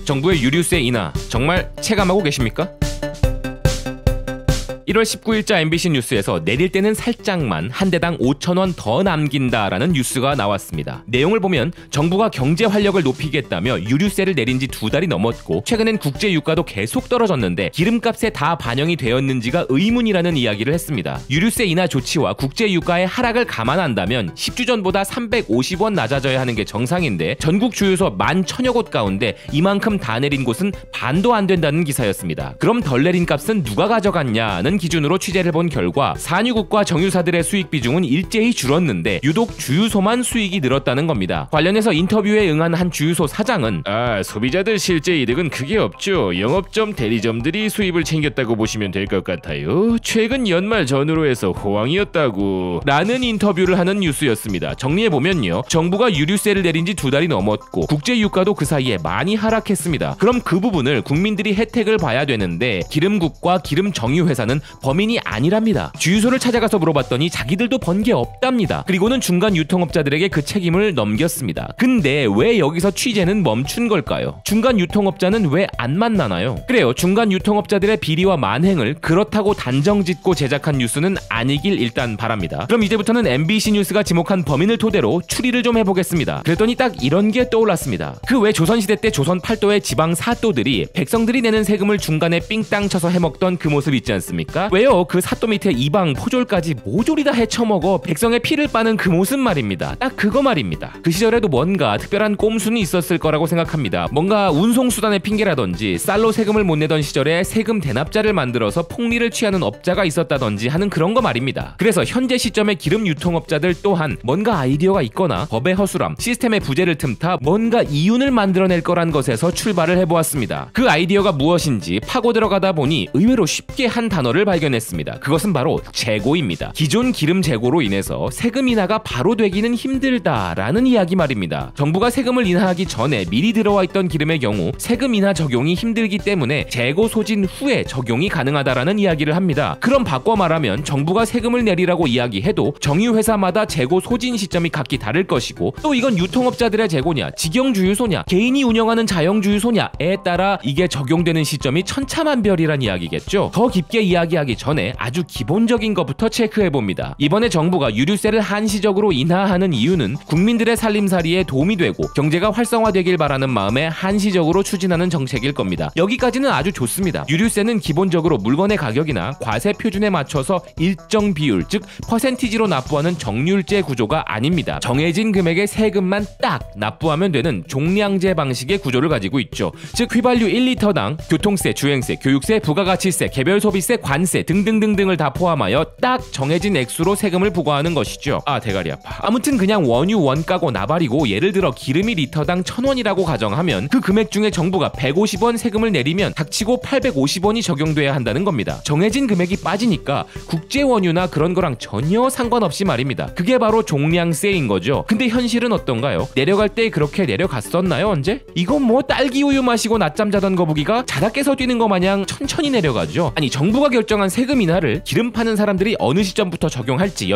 정부의 유류세 인하 정말 체감하고 계십니까? 1월 19일자 MBC 뉴스에서 내릴 때는 살짝만 한 대당 5,000원 더 남긴다라는 뉴스가 나왔습니다. 내용을 보면 정부가 경제 활력을 높이겠다며 유류세를 내린 지 2달이 넘었고 최근엔 국제 유가도 계속 떨어졌는데 기름값에 다 반영이 되었는지가 의문이라는 이야기를 했습니다. 유류세 인하 조치와 국제 유가의 하락을 감안한다면 10주 전보다 350원 낮아져야 하는 게 정상인데 전국 주유소 11,000여 곳 가운데 이만큼 다 내린 곳은 반도 안 된다는 기사였습니다. 그럼 덜 내린 값은 누가 가져갔냐는 기준으로 취재를 본 결과 산유국과 정유사들의 수익 비중은 일제히 줄었는데 유독 주유소만 수익이 늘었다는 겁니다. 관련해서 인터뷰에 응한 한 주유소 사장은 소비자들 실제 이득은 크게 없죠. 영업점 대리점들이 수입을 챙겼다고 보시면 될 것 같아요. 최근 연말 전후로 해서 호황이었다고 라는 인터뷰를 하는 뉴스였습니다. 정리해보면요, 정부가 유류세를 내린 지 2달이 넘었고 국제유가도 그 사이에 많이 하락했습니다. 그럼 그 부분을 국민들이 혜택을 봐야 되는데 기름국과 기름정유회사는 범인이 아니랍니다. 주유소를 찾아가서 물어봤더니 자기들도 번 게 없답니다. 그리고는 중간 유통업자들에게 그 책임을 넘겼습니다. 근데 왜 여기서 취재는 멈춘 걸까요? 중간 유통업자는 왜 안 만나나요? 그래요, 중간 유통업자들의 비리와 만행을 그렇다고 단정짓고 제작한 뉴스는 아니길 일단 바랍니다. 그럼 이제부터는 MBC 뉴스가 지목한 범인을 토대로 추리를 좀 해보겠습니다. 그랬더니 딱 이런 게 떠올랐습니다. 그 왜 조선시대 때 조선 팔도의 지방 사또들이 백성들이 내는 세금을 중간에 삥땅 쳐서 해먹던 그 모습 있지 않습니까? 왜요? 그 사또 밑에 이방 포졸까지 모조리 다 헤쳐먹어 백성의 피를 빠는 그 모습 말입니다. 딱 그거 말입니다. 그 시절에도 뭔가 특별한 꼼수는 있었을 거라고 생각합니다. 뭔가 운송수단의 핑계라든지 쌀로 세금을 못 내던 시절에 세금 대납자를 만들어서 폭리를 취하는 업자가 있었다든지 하는 그런 거 말입니다. 그래서 현재 시점의 기름 유통업자들 또한 뭔가 아이디어가 있거나 법의 허술함, 시스템의 부재를 틈타 뭔가 이윤을 만들어낼 거란 것에서 출발을 해보았습니다. 그 아이디어가 무엇인지 파고 들어가다 보니 의외로 쉽게 한 단어를 발견했습니다. 그것은 바로 재고입니다. 기존 기름 재고로 인해서 세금 인하가 바로 되기는 힘들다라는 이야기 말입니다. 정부가 세금을 인하하기 전에 미리 들어와 있던 기름의 경우 세금 인하 적용이 힘들기 때문에 재고 소진 후에 적용이 가능하다라는 이야기를 합니다. 그럼 바꿔 말하면 정부가 세금을 내리라고 이야기해도 정유회사마다 재고 소진 시점이 각기 다를 것이고 또 이건 유통업자들의 재고냐, 직영주유소냐, 개인이 운영하는 자영주유소냐에 따라 이게 적용되는 시점이 천차만별이란 이야기겠죠. 더 깊게 이야기하기 전에 아주 기본적인 것부터 체크해봅니다. 이번에 정부가 유류세를 한시적으로 인하하는 이유는 국민들의 살림살이에 도움이 되고 경제가 활성화되길 바라는 마음에 한시적으로 추진하는 정책일 겁니다. 여기까지는 아주 좋습니다. 유류세는 기본적으로 물건의 가격이나 과세 표준에 맞춰서 일정 비율, 즉 퍼센티지로 납부하는 정률제 구조가 아닙니다. 정해진 금액의 세금만 딱 납부하면 되는 종량제 방식의 구조를 가지고 있죠. 즉 휘발유 1리터당 교통세, 주행세, 교육세, 부가가치세, 개별소비세, 관세 등등등등을 다 포함하여 딱 정해진 액수로 세금을 부과하는 것이죠. 대가리 아파. 아무튼 그냥 원유, 원가고 나발이고 예를 들어 기름이 리터당 1,000원이라고 가정하면 그 금액 중에 정부가 150원 세금을 내리면 닥치고 850원이 적용돼야 한다는 겁니다. 정해진 금액이 빠지니까 국제 원유나 그런 거랑 전혀 상관없이 말입니다. 그게 바로 종량세인 거죠. 근데 현실은 어떤가요? 내려갈 때 그렇게 내려갔었나요, 언제? 이건 뭐 딸기 우유 마시고 낮잠 자던 거북이가 자다 깨서 뛰는 거 마냥 천천히 내려가죠. 아니 정부가 결정한 세금 인하를 기름 파는 사람들이 어느 시점부터 적용할지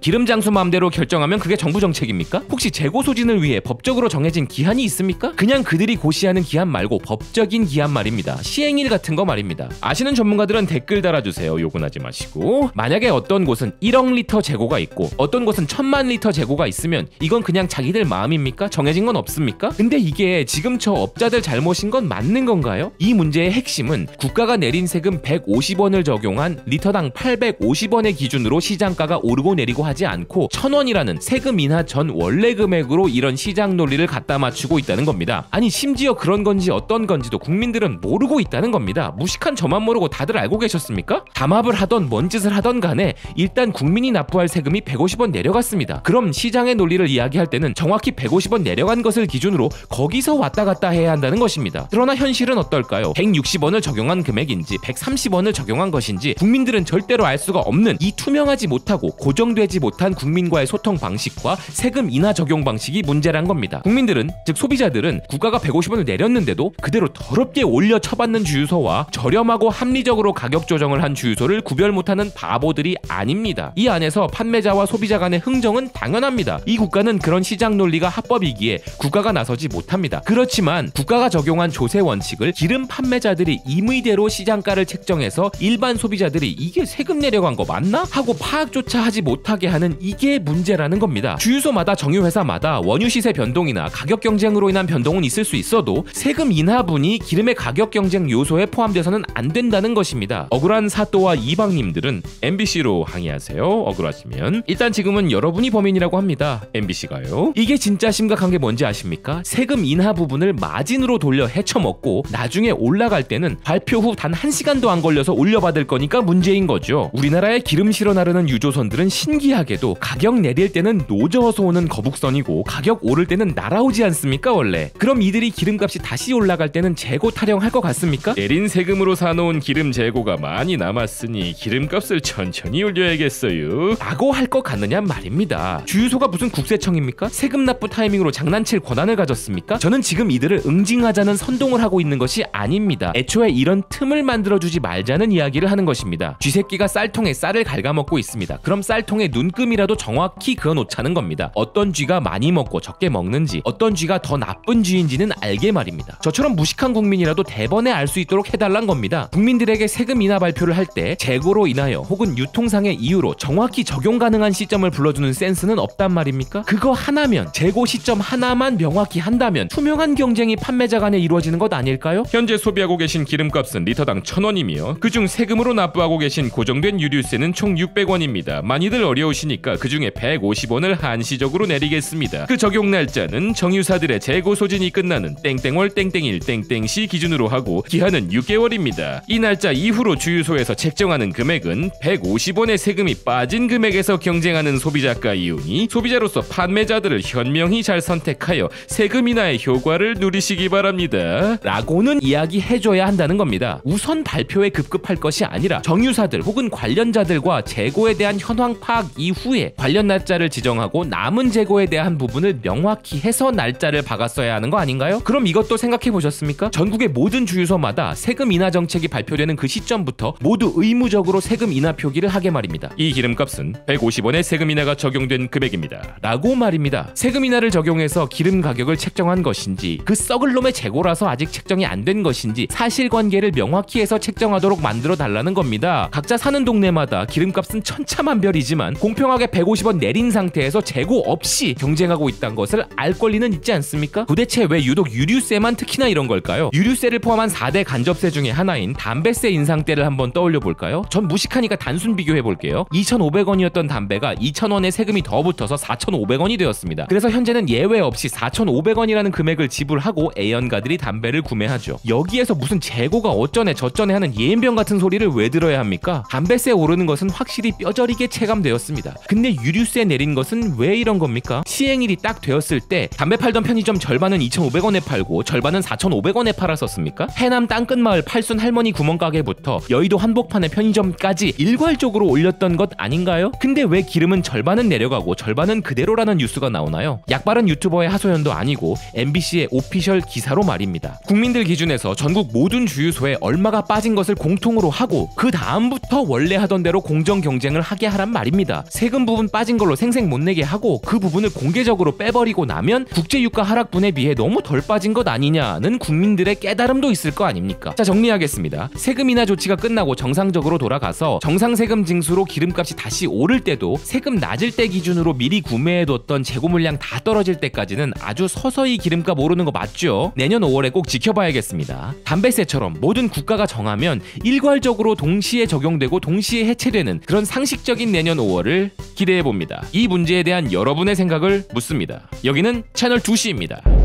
기름 장수 마음대로 결정하면 그게 정부 정책입니까? 혹시 재고 소진을 위해 법적으로 정해진 기한이 있습니까? 그냥 그들이 고시하는 기한 말고 법적인 기한 말입니다. 시행일 같은 거 말입니다. 아시는 전문가들은 댓글 달아주세요. 욕은 하지 마시고. 만약에 어떤 곳은 1억 리터 재고가 있고 어떤 곳은 1,000만 리터 재고가 있으면 이건 그냥 자기들 마음입니까? 정해진 건 없습니까? 근데 이게 지금 저 업자들 잘못인 건 맞는 건가요? 이 문제의 핵심은 국가가 내린 세금 150원을 적용한 리터당 850원의 기준으로 시장가가 오르고 내리고 하지 않고 1,000원이라는 세금 인하 전 원래 금액으로 이런 시장 논리를 갖다 맞추고 있다는 겁니다. 아니 심지어 그런 건지 어떤 건지도 국민들은 모르고 있다는 겁니다. 무식한 저만 모르고 다들 알고 계셨습니까? 담합을 하던 뭔 짓을 하던 간에 일단 국민이 납부할 세금이 150원 내려갔습니다. 그럼 시장의 논리를 이야기할 때는 정확히 150원 내려간 것을 기준으로 거기서 왔다 갔다 해야 한다는 것입니다. 그러나 현실은 어떨까요? 160원을 적용한 금액인지 130원을 적용한 적용한 것인지 국민들은 절대로 알 수가 없는 이 투명하지 못하고 고정되지 못한 국민과의 소통 방식과 세금 인하 적용 방식이 문제란 겁니다. 국민들은, 즉 소비자들은 국가가 150원을 내렸는데도 그대로 더럽게 올려 쳐받는 주유소와 저렴하고 합리적으로 가격 조정을 한 주유소를 구별 못하는 바보들이 아닙니다. 이 안에서 판매자와 소비자 간의 흥정은 당연합니다. 이 국가는 그런 시장 논리가 합법이기에 국가가 나서지 못합니다. 그렇지만 국가가 적용한 조세 원칙을 기름 판매자들이 임의대로 시장가를 책정해서 일반 소비자들이 이게 세금 내려간 거 맞나? 하고 파악조차 하지 못하게 하는 이게 문제라는 겁니다. 주유소마다 정유회사마다 원유 시세 변동이나 가격 경쟁으로 인한 변동은 있을 수 있어도 세금 인하분이 기름의 가격 경쟁 요소에 포함돼서는 안 된다는 것입니다. 억울한 사또와 이방님들은 MBC로 항의하세요. 억울하시면. 일단 지금은 여러분이 범인이라고 합니다. MBC가요. 이게 진짜 심각한 게 뭔지 아십니까? 세금 인하 부분을 마진으로 돌려 헤쳐먹고 나중에 올라갈 때는 발표 후 단 1시간도 안 걸려서 올려받을 거니까 문제인 거죠. 우리나라의 기름 실어 나르는 유조선들은 신기하게도 가격 내릴 때는 노저어서 오는 거북선이고 가격 오를 때는 날아오지 않습니까 원래? 그럼 이들이 기름값이 다시 올라갈 때는 재고 타령할 것 같습니까? 내린 세금으로 사놓은 기름 재고가 많이 남았으니 기름값을 천천히 올려야겠어요 라고 할 것 같느냐 말입니다. 주유소가 무슨 국세청입니까? 세금 납부 타이밍으로 장난칠 권한을 가졌습니까? 저는 지금 이들을 응징하자는 선동을 하고 있는 것이 아닙니다. 애초에 이런 틈을 만들어주지 말자는 이야기를 하는 것입니다. 쥐새끼가 쌀통에 쌀을 갉아먹고 있습니다. 그럼 쌀통에 눈금이라도 정확히 그어놓자는 겁니다. 어떤 쥐가 많이 먹고 적게 먹는지, 어떤 쥐가 더 나쁜 쥐인지는 알게 말입니다. 저처럼 무식한 국민이라도 대번에 알 수 있도록 해달란 겁니다. 국민들에게 세금 인하 발표를 할 때 재고로 인하여 혹은 유통상의 이유로 정확히 적용 가능한 시점을 불러주는 센스는 없단 말입니까? 그거 하나면, 재고 시점 하나만 명확히 한다면 투명한 경쟁이 판매자 간에 이루어지는 것 아닐까요? 현재 소비하고 계신 기름값은 리터당 1,000원이며 그중 세금으로 납부하고 계신 고정된 유류세는 총 600원입니다. 많이들 어려우시니까 그중에 150원을 한시적으로 내리겠습니다. 그 적용 날짜는 정유사들의 재고 소진이 끝나는 땡땡월 땡땡일 땡땡시 기준으로 하고 기한은 6개월입니다. 이 날짜 이후로 주유소에서 책정하는 금액은 150원의 세금이 빠진 금액에서 경쟁하는 소비자가 이유니 소비자로서 판매자들을 현명히 잘 선택하여 세금 인하의 효과를 누리시기 바랍니다. 라고는 이야기해줘야 한다는 겁니다. 우선 발표에 급급할 것이 아니라 정유사들 혹은 관련자들과 재고에 대한 현황 파악 이후에 관련 날짜를 지정하고 남은 재고에 대한 부분을 명확히 해서 날짜를 박았어야 하는 거 아닌가요? 그럼 이것도 생각해 보셨습니까? 전국의 모든 주유소마다 세금 인하 정책이 발표되는 그 시점부터 모두 의무적으로 세금 인하 표기를 하게 말입니다. 이 기름값은 150원의 세금 인하가 적용된 금액입니다. 라고 말입니다. 세금 인하를 적용해서 기름 가격을 책정한 것인지 그 썩을 놈의 재고라서 아직 책정이 안 된 것인지 사실관계를 명확히 해서 책정하도록 만들어 달라는 겁니다. 각자 사는 동네마다 기름값은 천차만별이지만 공평하게 150원 내린 상태에서 재고 없이 경쟁하고 있다는 것을 알 권리는 있지 않습니까? 도대체 왜 유독 유류세만 특히나 이런 걸까요? 유류세를 포함한 4대 간접세 중에 하나인 담배세 인상 때를 한번 떠올려 볼까요? 전 무식하니까 단순 비교해 볼게요. 2,500원이었던 담배가 2,000원의 세금이 더 붙어서 4,500원이 되었습니다. 그래서 현재는 예외 없이 4,500원이라는 금액을 지불하고 애연가들이 담배를 구매하죠. 여기에서 무슨 재고가 어쩌네 저쩌네 하는 예인병 같은 소리를 왜 들어야 합니까? 담배세 오르는 것은 확실히 뼈저리게 체감되었습니다. 근데 유류세 내린 것은 왜 이런 겁니까? 시행일이 딱 되었을 때 담배 팔던 편의점 절반은 2,500원에 팔고 절반은 4,500원에 팔았었습니까? 해남 땅끝마을 팔순 할머니 구멍가게부터 여의도 한복판의 편의점까지 일괄적으로 올렸던 것 아닌가요? 근데 왜 기름은 절반은 내려가고 절반은 그대로라는 뉴스가 나오나요? 약바른 유튜버의 하소연도 아니고 MBC의 오피셜 기사로 말입니다. 국민들 기준에서 전국 모든 주유소에 얼마가 빠진 것을 공통으로 하고 그 다음부터 원래 하던 대로 공정 경쟁을 하게 하란 말입니다. 세금 부분 빠진 걸로 생색 못 내게 하고 그 부분을 공개적으로 빼버리고 나면 국제유가 하락분에 비해 너무 덜 빠진 것 아니냐는 국민들의 깨달음도 있을 거 아닙니까? 자, 정리하겠습니다. 세금 인하 조치가 끝나고 정상적으로 돌아가서 정상 세금 징수로 기름값이 다시 오를 때도 세금 낮을 때 기준으로 미리 구매해뒀던 재고 물량 다 떨어질 때까지는 아주 서서히 기름값 오르는 거 맞죠? 내년 5월에 꼭 지켜봐야겠습니다. 담배세처럼 모든 국가가 정하면 일괄적으로 동시에 적용되고 동시에 해체되는 그런 상식적인 내년 5월을 기대해봅니다. 이 문제에 대한 여러분의 생각을 묻습니다. 여기는 채널 2C입니다.